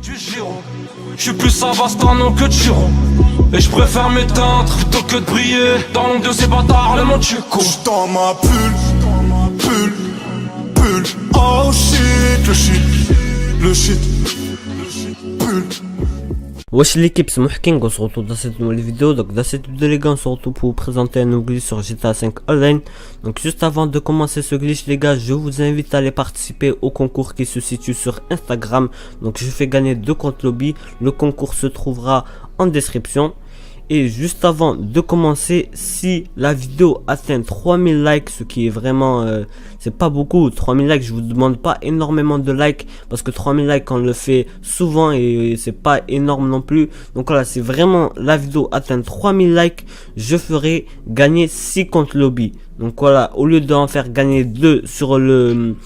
du Giro. Je suis plus Savastan que Giro. Et je préfère m'éteindre plutôt que de briller dans l'ombre de ces bâtards, le monde Chico. J'suis dans ma bulle. Oh shit, le shit, bulle. Wesh l'équipe, c'est Mohking, on se retrouve dans cette nouvelle vidéo. Donc dans cette vidéo les gars, on se retrouve pour vous présenter un nouveau glitch sur GTA 5 Online. Donc juste avant de commencer ce glitch les gars, je vous invite à aller participer au concours qui se situe sur Instagram. Donc je fais gagner 2 comptes lobby, le concours se trouvera en description. Et juste avant de commencer, si la vidéo atteint 3000 likes, ce qui est vraiment, c'est pas beaucoup, 3000 likes, je vous demande pas énormément de likes, parce que 3000 likes on le fait souvent et c'est pas énorme non plus. Donc voilà, si vraiment la vidéo atteint 3000 likes, je ferai gagner 6 comptes lobby. Donc voilà, au lieu d'en faire gagner 2 sur le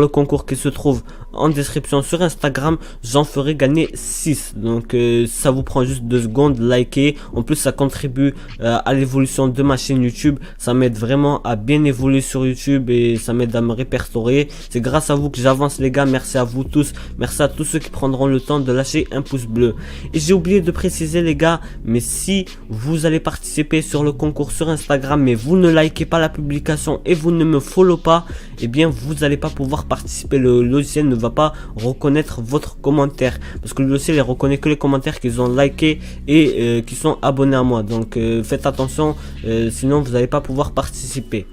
concours qui se trouve en description sur Instagram, j'en ferai gagner 6. Donc ça vous prend juste 2 secondes, liker. En plus ça contribue à l'évolution de ma chaîne YouTube. Ça m'aide vraiment à bien évoluer sur YouTube et ça m'aide à me répertorier. C'est grâce à vous que j'avance les gars, merci à vous tous. Merci à tous ceux qui prendront le temps de lâcher un pouce bleu. Et j'ai oublié de préciser les gars, mais si vous allez participer sur le concours sur Instagram mais vous ne likez pas la publication et vous ne me follow pas, et bien vous n'allez pas pouvoir participer. Le logiciel ne va pas reconnaître votre commentaire parce que le logiciel il reconnaît que les commentaires qu'ils ont liké et qui sont abonnés à moi. Donc faites attention, sinon vous n'allez pas pouvoir participer.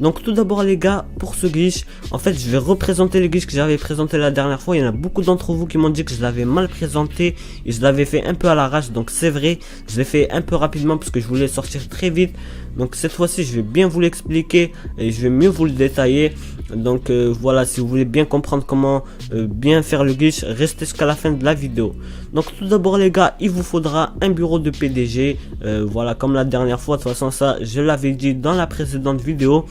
Donc tout d'abord les gars, pour ce glitch, en fait je vais représenter le glitch que j'avais présenté la dernière fois. Il y en a beaucoup d'entre vous qui m'ont dit que je l'avais mal présenté et je l'avais fait un peu à l'arrache. Donc c'est vrai, je l'ai fait un peu rapidement parce que je voulais sortir très vite. Donc cette fois-ci je vais bien vous l'expliquer et je vais mieux vous le détailler. Donc voilà, si vous voulez bien comprendre comment bien faire le glitch, restez jusqu'à la fin de la vidéo. Donc tout d'abord les gars, il vous faudra un bureau de PDG. Voilà, comme la dernière fois, de toute façon ça je l'avais dit dans la précédente vidéo.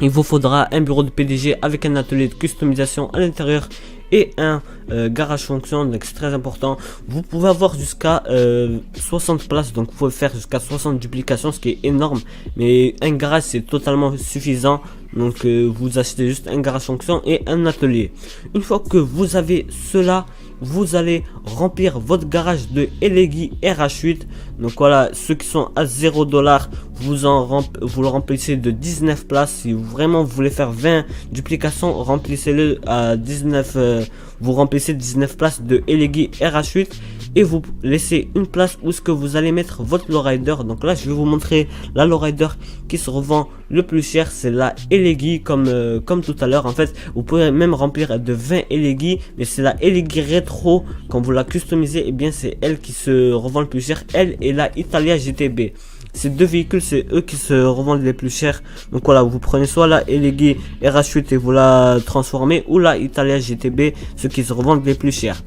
Il vous faudra un bureau de PDG avec un atelier de customisation à l'intérieur et un garage fonction. Donc c'est très important. Vous pouvez avoir jusqu'à 60 places, donc vous pouvez faire jusqu'à 60 duplications, ce qui est énorme, mais un garage c'est totalement suffisant. Donc vous achetez juste un garage fonction et un atelier. Une fois que vous avez cela, vous allez remplir votre garage de Elegi RH8. Donc voilà, ceux qui sont à 0$, vous le remplissez de 19 places. Si vraiment vous voulez faire 20 duplications, remplissez-le à 19. Vous remplissez 19 places de Elegi RH8 et vous laissez une place où ce que vous allez mettre votre lowrider. Donc là je vais vous montrer la lowrider qui se revend le plus cher, c'est la Elegi comme tout à l'heure. En fait vous pouvez même remplir de 20 Elegi, mais c'est la Elegi rétro quand vous la customisez, et bien c'est elle qui se revend le plus cher, elle et la Italia GTB. Ces deux véhicules c'est eux qui se revendent les plus chers. Donc voilà, vous prenez soit la Elegi RH8 et vous la transformez, ou la Italia GTB, ceux qui se revendent les plus chers.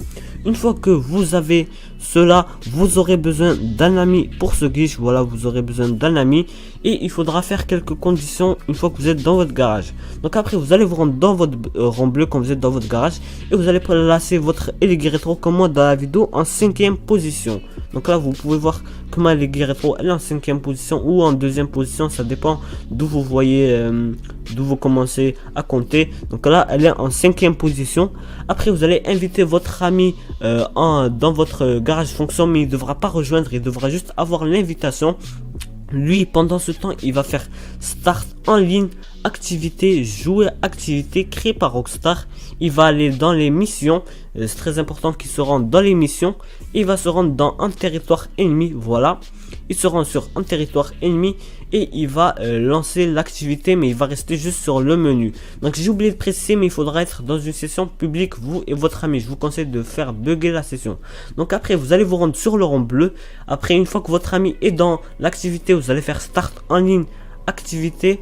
Une fois que vous avez cela, vous aurez besoin d'un ami pour ce glitch. Voilà, vous aurez besoin d'un ami et il faudra faire quelques conditions une fois que vous êtes dans votre garage. Donc après vous allez vous rendre dans votre rang bleu quand vous êtes dans votre garage et vous allez placer votre Elegi rétro comme moi dans la vidéo en 5e position. Donc là vous pouvez voir que ma Elegi rétro elle est en 5e position ou en 2e position, ça dépend d'où vous voyez, d'où vous commencez à compter. Donc là elle est en 5e position. Après vous allez inviter votre ami dans votre garage fonction, mais il ne devra pas rejoindre, il devra juste avoir l'invitation. Lui pendant ce temps il va faire start en ligne, activité, jouer, activité créée par Rockstar. Il va aller dans les missions, c'est très important qu'il se rende dans les missions. Il va se rendre dans un territoire ennemi, voilà. Il se rend sur un territoire ennemi et il va lancer l'activité, mais il va rester juste sur le menu. Donc j'ai oublié de préciser, mais il faudra être dans une session publique, vous et votre ami. Je vous conseille de faire bugger la session. Donc après vous allez vous rendre sur le rang bleu. Après une fois que votre ami est dans l'activité, vous allez faire start en ligne, activité.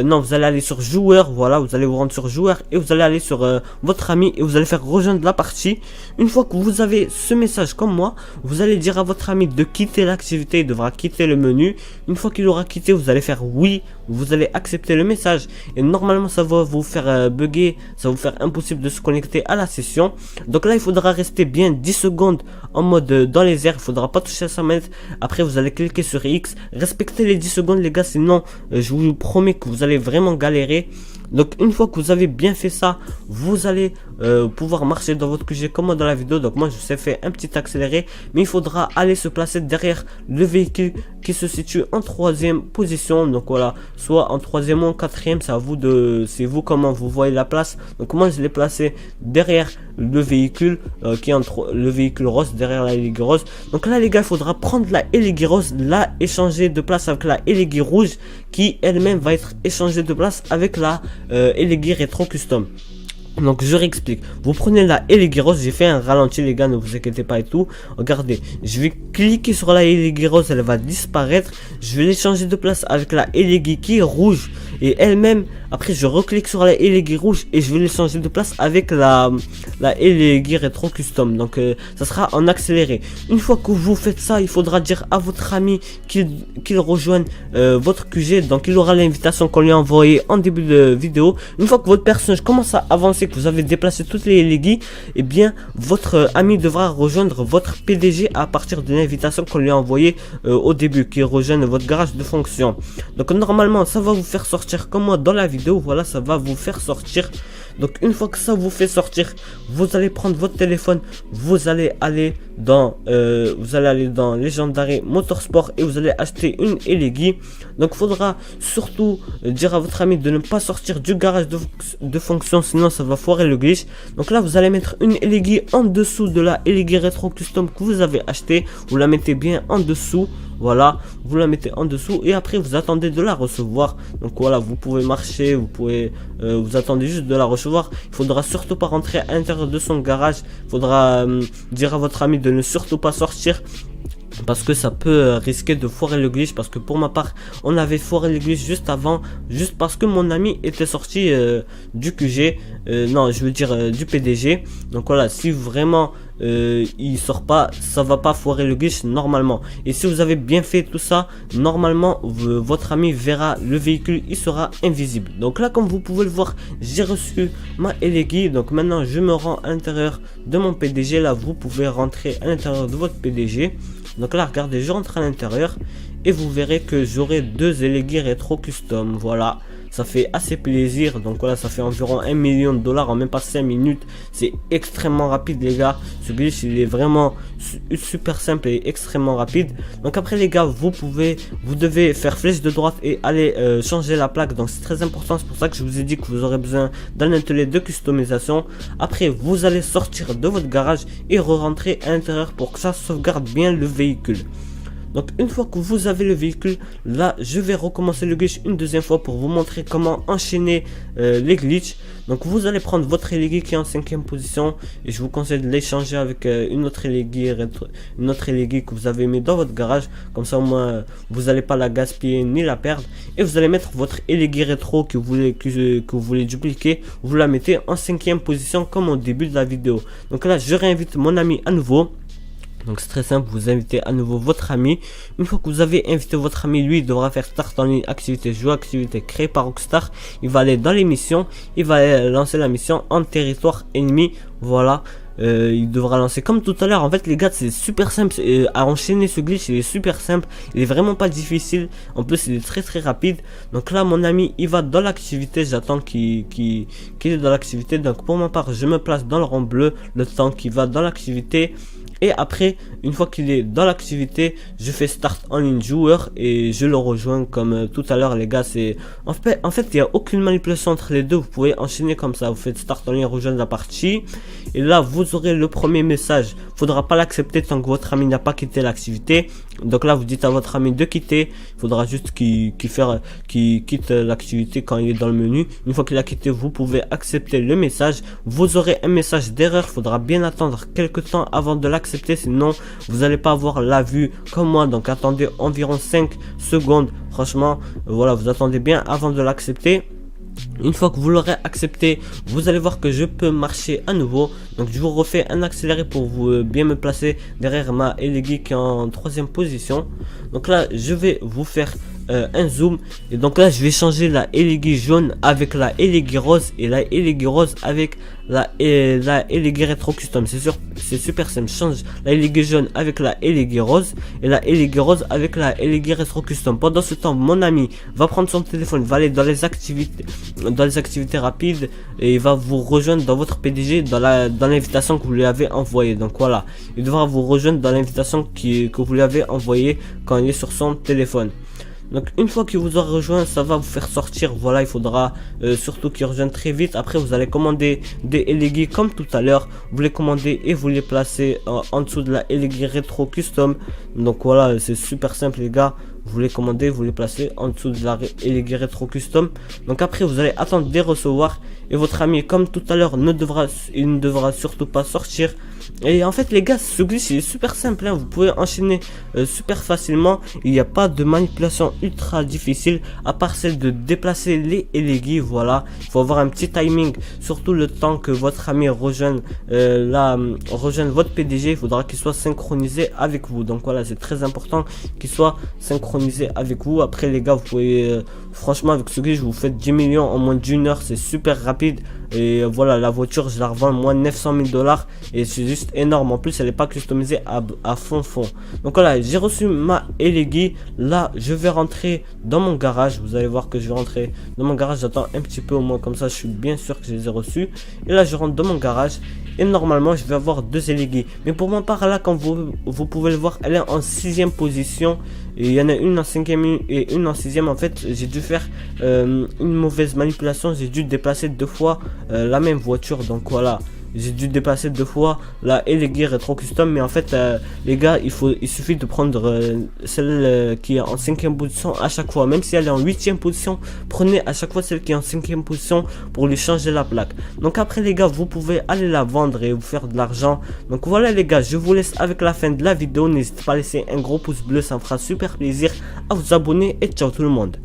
Non, vous allez aller sur joueur, voilà, vous allez vous rendre sur joueur et vous allez aller sur votre ami et vous allez faire rejoindre la partie. Une fois que vous avez ce message comme moi, vous allez dire à votre ami de quitter l'activité, il devra quitter le menu. Une fois qu'il aura quitté, vous allez faire oui, vous allez accepter le message et normalement ça va vous faire bugger, ça va vous faire impossible de se connecter à la session. Donc là il faudra rester bien 10 secondes en mode dans les airs, il faudra pas toucher à sa manette. Après vous allez cliquer sur X, respectez les 10 secondes les gars, sinon je vous promets que vous allez vraiment galérer. Donc une fois que vous avez bien fait ça, vous allez pouvoir marcher dans votre QG comme dans la vidéo. Donc moi je vous ai fait un petit accéléré, mais il faudra aller se placer derrière le véhicule qui se situe en 3e position. Donc voilà, soit en 3e ou en 4e, c'est vous comment vous voyez la place. Donc moi je l'ai placé derrière le véhicule qui est le véhicule rose, derrière la Elegy rose. Donc là les gars, il faudra prendre la Elegy rose, la échanger de place avec la Elegy rouge, qui elle-même va être échangée de place avec la Elegy rétro custom. Donc je réexplique, vous prenez la Elegy rose, j'ai fait un ralenti les gars, ne vous inquiétez pas et tout. Regardez, je vais cliquer sur la Elegy rose, elle va disparaître. Je vais l'échanger de place avec la Elegy qui est rouge, et elle-même, après je reclique sur la Elegy rouge et je vais l'échanger de place avec la Elegy rétro custom. Donc ça sera en accéléré. Une fois que vous faites ça, il faudra dire à votre ami qu'il rejoigne votre QG. Donc il aura l'invitation qu'on lui a envoyée en début de vidéo. Une fois que votre personnage commence à avancer, que vous avez déplacé toutes les Elegy, et bien votre ami devra rejoindre votre PDG à partir de l'invitation qu'on lui a envoyée au début, qui rejoigne votre garage de fonction. Donc normalement ça va vous faire sortir comme moi dans la vidéo. Voilà, ça va vous faire sortir. Donc une fois que ça vous fait sortir, vous allez prendre votre téléphone, vous allez aller dans Legendary Motorsport et vous allez acheter une Elegy. Donc il faudra surtout dire à votre ami de ne pas sortir du garage de fonction, sinon ça va foirer le glitch. Donc là vous allez mettre une Elegy en dessous de la Elegy rétro custom que vous avez acheté. Vous la mettez bien en dessous. Voilà, vous la mettez en dessous et après vous attendez de la recevoir. Donc voilà, vous pouvez marcher, vous attendez juste de la recevoir. Il faudra surtout pas rentrer à l'intérieur de son garage. Il faudra dire à votre ami de ne surtout pas sortir, parce que ça peut risquer de foirer le glitch. Parce que pour ma part, on avait foiré le glitch juste avant, juste parce que mon ami était sorti du QG, non je veux dire du PDG. Donc voilà, si vraiment il sort pas, ça va pas foirer le glitch normalement. Et si vous avez bien fait tout ça, normalement votre ami verra le véhicule, il sera invisible. Donc là comme vous pouvez le voir, j'ai reçu ma Elegy. Donc maintenant je me rends à l'intérieur de mon PDG. Là vous pouvez rentrer à l'intérieur de votre PDG. Donc là regardez, je rentre à l'intérieur et vous verrez que j'aurai 2 Elegy rétro custom. Voilà, ça fait assez plaisir. Donc voilà, ça fait environ 1 million de dollars en même pas 5 minutes. C'est extrêmement rapide les gars. Ce glitch il est vraiment super simple et extrêmement rapide. Donc après les gars, vous devez faire flèche de droite et aller changer la plaque. Donc c'est très important, c'est pour ça que je vous ai dit que vous aurez besoin d'un atelier de customisation. Après vous allez sortir de votre garage et re-rentrer à l'intérieur pour que ça sauvegarde bien le véhicule. Donc une fois que vous avez le véhicule, là je vais recommencer le glitch une deuxième fois pour vous montrer comment enchaîner les glitches. Donc vous allez prendre votre Elegy qui est en 5e position et je vous conseille de l'échanger avec une autre Elegy que vous avez mis dans votre garage. Comme ça au moins vous n'allez pas la gaspiller ni la perdre. Et vous allez mettre votre Elegy rétro que vous voulez dupliquer. Vous la mettez en 5e position comme au début de la vidéo. Donc là je réinvite mon ami à nouveau. Donc c'est très simple, vous invitez à nouveau votre ami. Une fois que vous avez invité votre ami, lui il devra faire start en ligne, activité jouer, activité créée par Rockstar. Il va aller dans les missions, il va lancer la mission en territoire ennemi. Voilà, il devra lancer comme tout à l'heure. En fait les gars, c'est super simple à enchaîner. Ce glitch il est super simple, il est vraiment pas difficile. En plus il est très rapide. Donc là mon ami il va dans l'activité, j'attends qu'il est dans l'activité. Donc pour ma part je me place dans le rond bleu le temps qu'il va dans l'activité. Et après, une fois qu'il est dans l'activité, je fais start en ligne joueur et je le rejoins comme tout à l'heure les gars. C'est en fait il n'y a aucune manipulation entre les deux. Vous pouvez enchaîner comme ça. Vous faites start en ligne, rejoindre la partie. Et là vous aurez le premier message. Faudra pas l'accepter tant que votre ami n'a pas quitté l'activité. Donc là vous dites à votre ami de quitter. Il faudra juste qu'il quitte l'activité quand il est dans le menu. Une fois qu'il a quitté, vous pouvez accepter le message. Vous aurez un message d'erreur. Faudra bien attendre quelques temps avant de l'accepter, sinon vous n'allez pas avoir la vue comme moi. Donc attendez environ 5 secondes. Franchement voilà, vous attendez bien avant de l'accepter. Une fois que vous l'aurez accepté, vous allez voir que je peux marcher à nouveau. Donc je vous refais un accéléré pour vous bien me placer derrière ma Elegy qui est en 3e position. Donc là je vais vous faire un zoom. Et donc là je vais changer la aiguille jaune avec la aiguille rose et la aiguille rose avec la aiguille rétro custom. C'est super simple. Je change la aiguille jaune avec la aiguille rose et la aiguille rose avec la aiguille rétro custom. Pendant ce temps, mon ami va prendre son téléphone, va aller dans les activités rapides et il va vous rejoindre dans votre PDG dans l'invitation que vous lui avez envoyée. Donc voilà, il devra vous rejoindre dans l'invitation que vous lui avez envoyée quand il est sur son téléphone. Donc une fois qu'il vous aura rejoint, ça va vous faire sortir. Voilà, il faudra surtout qu'il rejoigne très vite. Après vous allez commander des aiguilles comme tout à l'heure. Vous les commandez et vous les placez en dessous de la aiguille rétro custom. Donc voilà, c'est super simple les gars. Vous les commandez, vous les placez en dessous de la aiguille rétro custom. Donc après vous allez attendre de les recevoir. Et votre ami comme tout à l'heure ne devra surtout pas sortir. Et en fait les gars, ce glitch il est super simple hein. Vous pouvez enchaîner super facilement. Il n'y a pas de manipulation ultra difficile à part celle de déplacer les aiguilles. Voilà, il faut avoir un petit timing, surtout le temps que votre ami rejoigne votre PDG. Il faudra qu'il soit synchronisé avec vous. Donc voilà, c'est très important qu'il soit synchronisé avec vous. Après les gars, vous pouvez franchement avec ce glitch vous faites 10 millions en moins d'une heure. C'est super rapide. Et voilà, la voiture je la revends moins 900 000 $. Et c'est juste énorme. En plus elle n'est pas customisée à fond. Donc voilà, j'ai reçu ma aiguille. Là je vais rentrer dans mon garage. Vous allez voir que je vais rentrer dans mon garage. J'attends un petit peu au moins, comme ça je suis bien sûr que je les ai reçus. Et là je rentre dans mon garage. Et normalement je vais avoir 2 aiguilles. Mais pour ma part là, comme vous pouvez le voir, elle est en 6e position. Et il y en a une en 5e et une en 6e. En fait j'ai dû faire une mauvaise manipulation. J'ai dû déplacer 2 fois la même voiture. Donc voilà, j'ai dû déplacer 2 fois la aiguille rétro custom. Mais en fait les gars, il suffit de prendre celle qui est en 5e position à chaque fois. Même si elle est en 8e position, prenez à chaque fois celle qui est en 5e position pour lui changer la plaque. Donc après les gars, vous pouvez aller la vendre et vous faire de l'argent. Donc voilà les gars, je vous laisse avec la fin de la vidéo. N'hésitez pas à laisser un gros pouce bleu, ça me fera super plaisir. À vous abonner et ciao tout le monde.